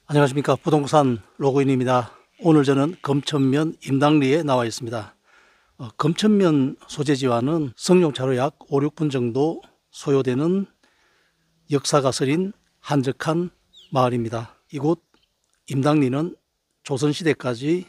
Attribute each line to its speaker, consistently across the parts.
Speaker 1: 안녕하십니까. 부동산 로그인입니다. 오늘 저는 금천면 임당리에 나와 있습니다. 금천면 소재지와는 성룡차로 약 5, 6분 정도 소요되는 역사가 서린 한적한 마을입니다. 이곳 임당리는 조선시대까지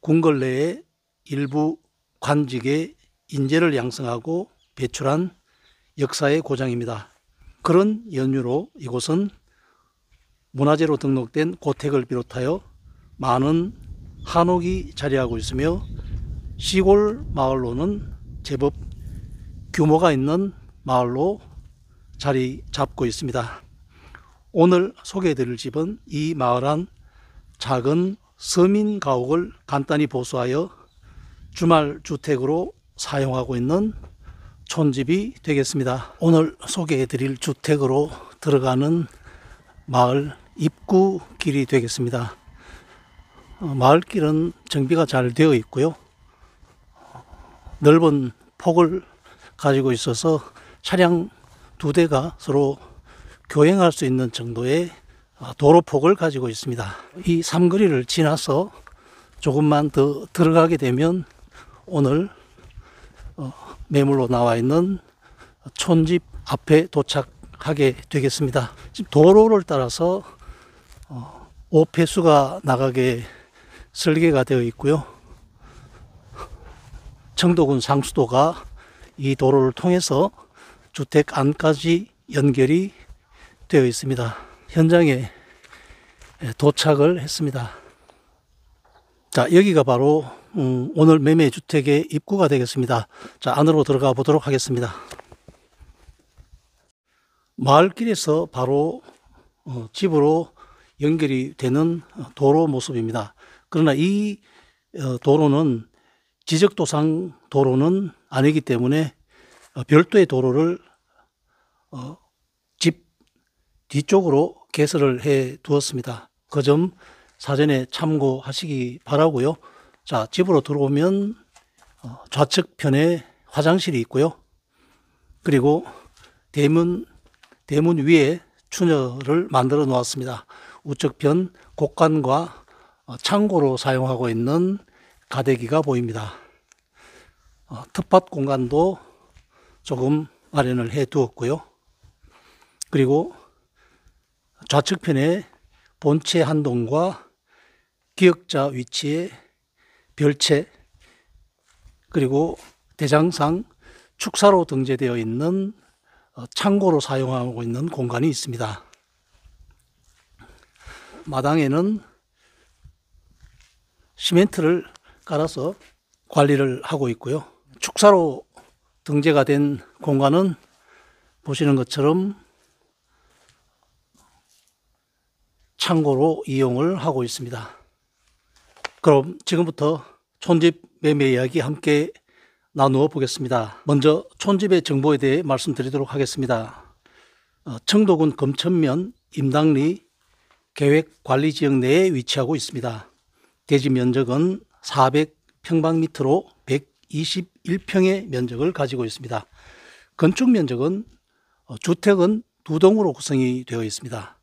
Speaker 1: 궁궐 내의 일부 관직의 인재를 양성하고 배출한 역사의 고장입니다. 그런 연유로 이곳은 문화재로 등록된 고택을 비롯하여 많은 한옥이 자리하고 있으며 시골 마을로는 제법 규모가 있는 마을로 자리 잡고 있습니다. 오늘 소개해드릴 집은 이 마을 안 작은 서민 가옥을 간단히 보수하여 주말 주택으로 사용하고 있는 촌집이 되겠습니다. 오늘 소개해드릴 주택으로 들어가는 마을 입구 길이 되겠습니다. 마을길은 정비가 잘 되어 있고요. 넓은 폭을 가지고 있어서 차량 2대가 서로 교행할 수 있는 정도의 도로폭을 가지고 있습니다. 이 삼거리를 지나서 조금만 더 들어가게 되면 오늘 매물로 나와 있는 촌집 앞에 도착하게 되겠습니다. 지금 도로를 따라서 5폐수가 나가게 설계가 되어 있고요. 청도군 상수도가 이 도로를 통해서 주택 안까지 연결이 되어 있습니다. 현장에 도착을 했습니다. 자, 여기가 바로 오늘 매매 주택의 입구가 되겠습니다. 자, 안으로 들어가 보도록 하겠습니다. 마을길에서 바로 집으로 연결이 되는 도로 모습입니다. 그러나 이 도로는 지적도상 도로는 아니기 때문에 별도의 도로를 집 뒤쪽으로 개설을 해 두었습니다. 그 점 사전에 참고하시기 바라고요. 자, 집으로 들어오면 좌측편에 화장실이 있고요. 그리고 대문 위에 추녀를 만들어 놓았습니다. 우측편 곡간과 창고로 사용하고 있는 가대기가 보입니다. 텃밭 공간도 조금 마련을 해 두었고요. 그리고 좌측편에 본체 한 동과 기역자 위치에 별채, 그리고 대장상 축사로 등재되어 있는 창고로 사용하고 있는 공간이 있습니다. 마당에는 시멘트를 깔아서 관리를 하고 있고요. 축사로 등재가 된 공간은 보시는 것처럼 창고로 이용을 하고 있습니다. 그럼 지금부터 촌집 매매 이야기 함께 나누어 보겠습니다. 먼저 촌집의 정보에 대해 말씀드리도록 하겠습니다. 청도군 금천면 임당리 계획관리지역 내에 위치하고 있습니다. 대지 면적은 400평방미터로 121평의 면적을 가지고 있습니다. 건축 면적은 주택은 2동으로 구성이 되어 있습니다.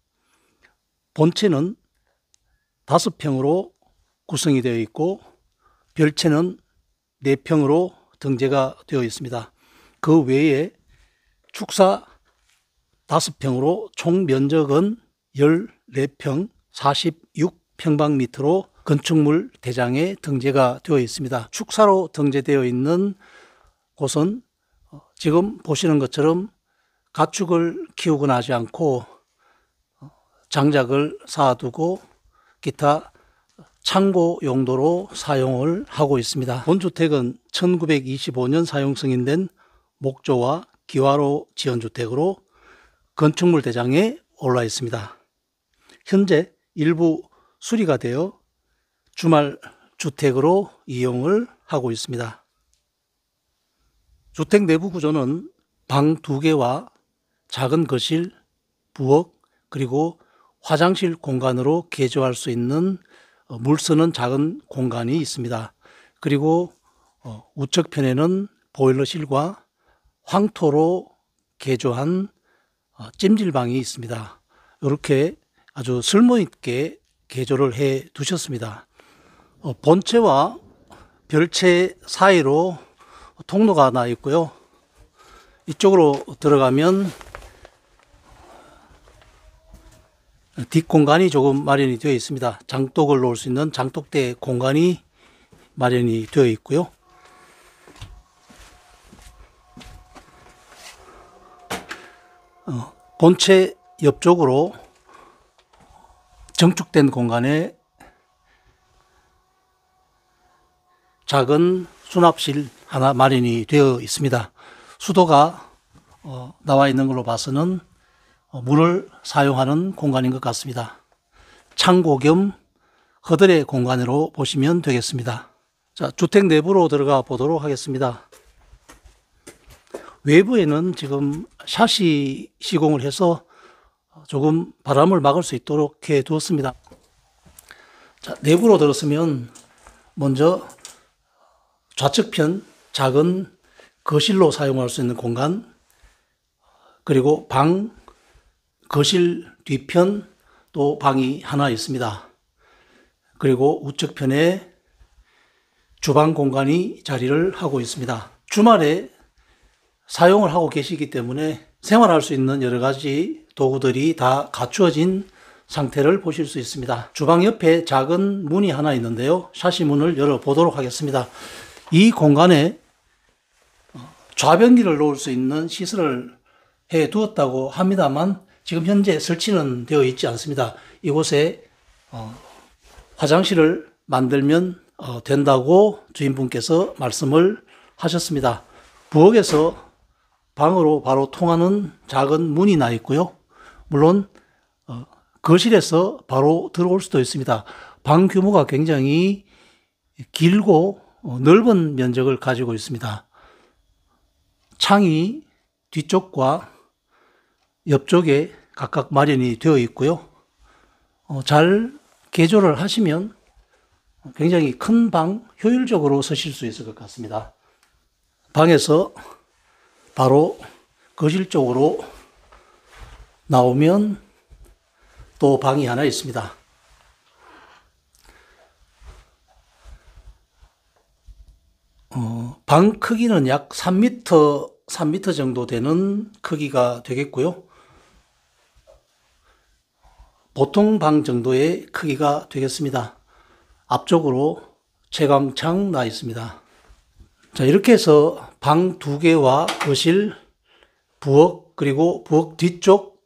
Speaker 1: 본체는 5평으로 구성이 되어 있고 별채는 4평으로 등재가 되어 있습니다. 그 외에 축사 5평으로 총 면적은 14평 46평방미터로 건축물 대장에 등재가 되어 있습니다. 축사로 등재되어 있는 곳은 지금 보시는 것처럼 가축을 키우거나 하지 않고 장작을 쌓아두고 기타 창고 용도로 사용을 하고 있습니다. 본주택은 1925년 사용 승인된 목조와 기와로 지은 주택으로 건축물 대장에 올라 있습니다. 현재 일부 수리가 되어 주말 주택으로 이용을 하고 있습니다. 주택 내부 구조는 방 2개와 작은 거실, 부엌, 그리고 화장실 공간으로 개조할 수 있는 물 쓰는 작은 공간이 있습니다. 그리고 우측편에는 보일러실과 황토로 개조한 찜질방이 있습니다. 이렇게 아주 쓸모있게 개조를 해 두셨습니다. 본체와 별채 사이로 통로가 하나 있고요. 이쪽으로 들어가면 뒷공간이 조금 마련이 되어 있습니다. 장독을 놓을 수 있는 장독대 공간이 마련이 되어 있고요. 본체 옆쪽으로 정축된 공간에 작은 수납실 하나 마련이 되어 있습니다. 수도가 나와 있는 걸로 봐서는 물을 사용하는 공간인 것 같습니다. 창고 겸 허들의 공간으로 보시면 되겠습니다. 자, 주택 내부로 들어가 보도록 하겠습니다. 외부에는 지금 샤시 시공을 해서 조금 바람을 막을 수 있도록 해 두었습니다. 자, 내부로 들어서면 먼저 좌측편 작은 거실로 사용할 수 있는 공간, 그리고 방, 거실 뒤편 또 방이 하나 있습니다. 그리고 우측편에 주방 공간이 자리를 하고 있습니다. 주말에 사용을 하고 계시기 때문에 생활할 수 있는 여러 가지 도구들이 다 갖추어진 상태를 보실 수 있습니다. 주방 옆에 작은 문이 하나 있는데요. 샤시 문을 열어보도록 하겠습니다. 이 공간에 좌변기를 놓을 수 있는 시설을 해 두었다고 합니다만 지금 현재 설치는 되어 있지 않습니다. 이곳에 화장실을 만들면 된다고 주인분께서 말씀을 하셨습니다. 부엌에서 방으로 바로 통하는 작은 문이 나 있고요. 물론 거실에서 바로 들어올 수도 있습니다. 방 규모가 굉장히 길고 넓은 면적을 가지고 있습니다. 창이 뒤쪽과 옆쪽에 각각 마련이 되어 있고요. 잘 개조를 하시면 굉장히 큰 방 효율적으로 쓰실 수 있을 것 같습니다. 방에서 바로 거실 쪽으로 나오면 또 방이 하나 있습니다. 방 크기는 약 3m 정도 되는 크기가 되겠고요. 보통 방 정도의 크기가 되겠습니다. 앞쪽으로 채광창 나 있습니다. 자, 이렇게 해서 방 2개와 거실, 부엌, 그리고 부엌 뒤쪽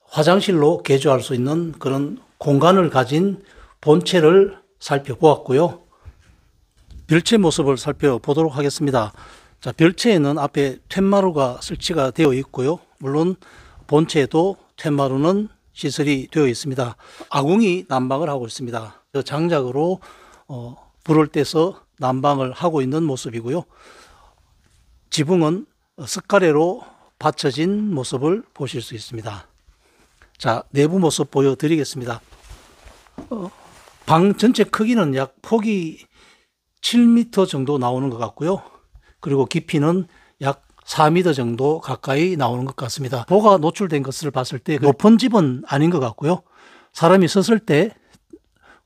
Speaker 1: 화장실로 개조할 수 있는 그런 공간을 가진 본체를 살펴보았고요. 별채 모습을 살펴보도록 하겠습니다. 자, 별채에는 앞에 툇마루가 설치가 되어 있고요. 물론 본체에도 툇마루는 시설이 되어 있습니다. 아궁이 난방을 하고 있습니다. 장작으로 불을 떼서 난방을 하고 있는 모습이고요. 지붕은 석가래로 받쳐진 모습을 보실 수 있습니다. 자, 내부 모습 보여드리겠습니다. 방 전체 크기는 약 폭이 7m 정도 나오는 것 같고요. 그리고 깊이는 약 4m 정도 가까이 나오는 것 같습니다. 보가 노출된 것을 봤을 때 높은 집은 아닌 것 같고요. 사람이 섰을 때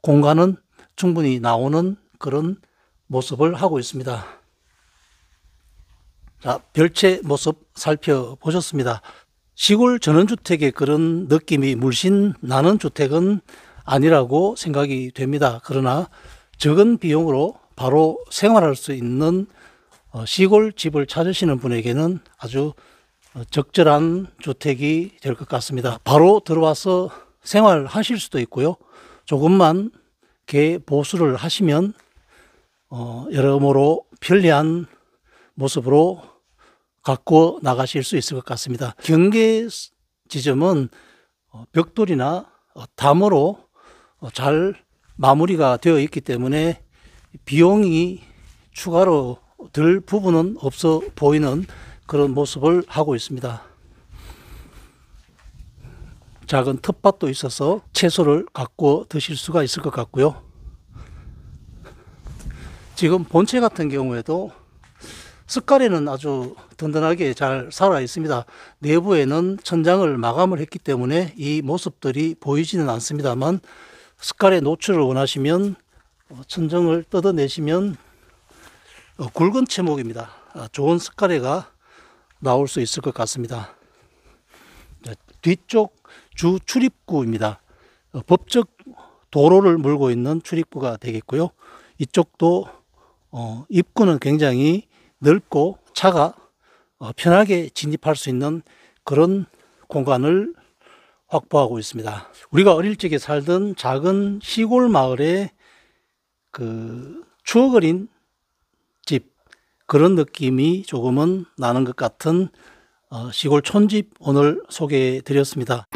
Speaker 1: 공간은 충분히 나오는 그런 모습을 하고 있습니다. 자, 별채 모습 살펴보셨습니다. 시골 전원주택의 그런 느낌이 물씬 나는 주택은 아니라고 생각이 됩니다. 그러나 적은 비용으로 바로 생활할 수 있는 시골 집을 찾으시는 분에게는 아주 적절한 주택이 될 것 같습니다. 바로 들어와서 생활하실 수도 있고요. 조금만 개 보수를 하시면 여러모로 편리한 모습으로 갖고 나가실 수 있을 것 같습니다. 경계 지점은 벽돌이나 담으로 잘 마무리가 되어 있기 때문에 비용이 추가로 들 부분은 없어 보이는 그런 모습을 하고 있습니다. 작은 텃밭도 있어서 채소를 갖고 드실 수가 있을 것 같고요. 지금 본체 같은 경우에도 습가래는 아주 든든하게 잘 살아 있습니다. 내부에는 천장을 마감을 했기 때문에 이 모습들이 보이지는 않습니다만, 습가래 노출을 원하시면 천정을 뜯어내시면 굵은 채목입니다. 좋은 습가래가 나올 수 있을 것 같습니다. 뒤쪽 주 출입구입니다. 법적 도로를 물고 있는 출입구가 되겠고요. 이쪽도 입구는 굉장히 넓고 차가 편하게 진입할 수 있는 그런 공간을 확보하고 있습니다. 우리가 어릴 적에 살던 작은 시골 마을에 그 추억 어린 집, 그런 느낌이 조금은 나는 것 같은 시골 촌집 오늘 소개해 드렸습니다.